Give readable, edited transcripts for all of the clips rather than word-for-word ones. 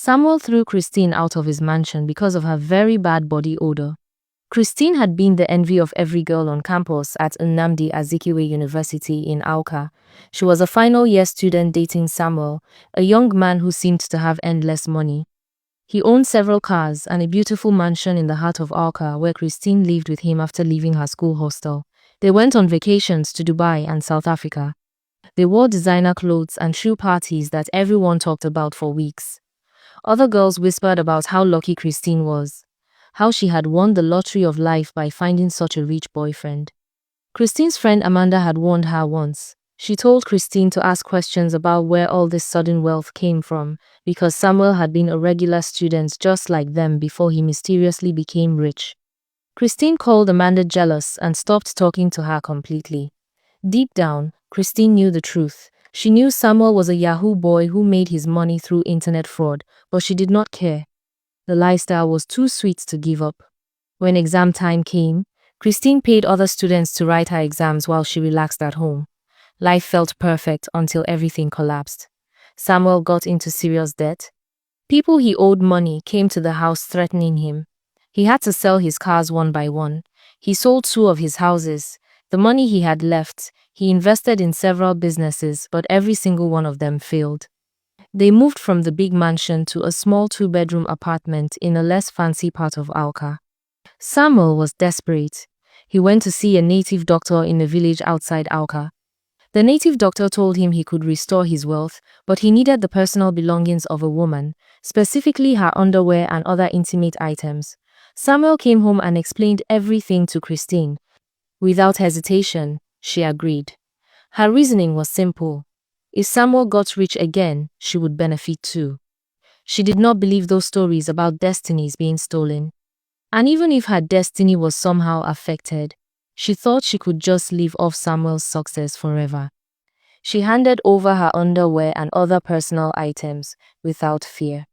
Samuel threw Christine out of his mansion because of her very bad body odor. Christine had been the envy of every girl on campus at Nnamdi Azikiwe University in Awka. She was a final year student dating Samuel, a young man who seemed to have endless money. He owned several cars and a beautiful mansion in the heart of Awka where Christine lived with him after leaving her school hostel. They went on vacations to Dubai and South Africa. They wore designer clothes and threw parties that everyone talked about for weeks. Other girls whispered about how lucky Christine was, how she had won the lottery of life by finding such a rich boyfriend. Christine's friend Amanda had warned her once. She told Christine to ask questions about where all this sudden wealth came from, because Samuel had been a regular student just like them before he mysteriously became rich. Christine called Amanda jealous and stopped talking to her completely. Deep down, Christine knew the truth. She knew Samuel was a Yahoo boy who made his money through internet fraud, but she did not care. The lifestyle was too sweet to give up. When exam time came, Christine paid other students to write her exams while she relaxed at home. Life felt perfect until everything collapsed. Samuel got into serious debt. People he owed money came to the house threatening him. He had to sell his cars one by one. He sold 2 of his houses. The money he had left, he invested in several businesses, but every single one of them failed. They moved from the big mansion to a small 2-bedroom apartment in a less fancy part of Awka. Samuel was desperate. He went to see a native doctor in a village outside Awka. The native doctor told him he could restore his wealth, but he needed the personal belongings of a woman, specifically her underwear and other intimate items. Samuel came home and explained everything to Christine. Without hesitation, she agreed. Her reasoning was simple. If Samuel got rich again, she would benefit too. She did not believe those stories about destinies being stolen. And even if her destiny was somehow affected, she thought she could just live off Samuel's success forever. She handed over her underwear and other personal items without fear.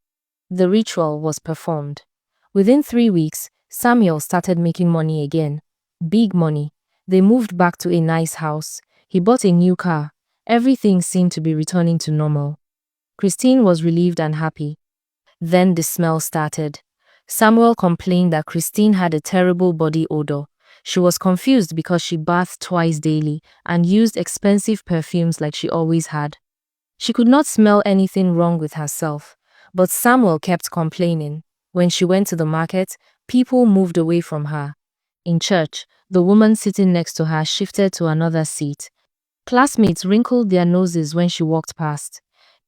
The ritual was performed. Within 3 weeks, Samuel started making money again. Big money. They moved back to a nice house. He bought a new car. Everything seemed to be returning to normal. Christine was relieved and happy. Then the smell started. Samuel complained that Christine had a terrible body odor. She was confused because she bathed twice daily and used expensive perfumes like she always had. She could not smell anything wrong with herself, but Samuel kept complaining. When she went to the market, people moved away from her. In church, the woman sitting next to her shifted to another seat. Classmates wrinkled their noses when she walked past.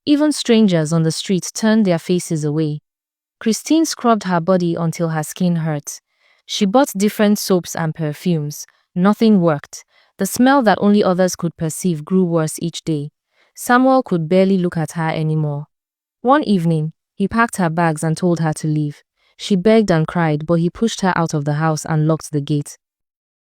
Even strangers on the street turned their faces away. Christine scrubbed her body until her skin hurt. She bought different soaps and perfumes. Nothing worked. The smell that only others could perceive grew worse each day. Samuel could barely look at her anymore. One evening, he packed her bags and told her to leave. She begged and cried, but he pushed her out of the house and locked the gate.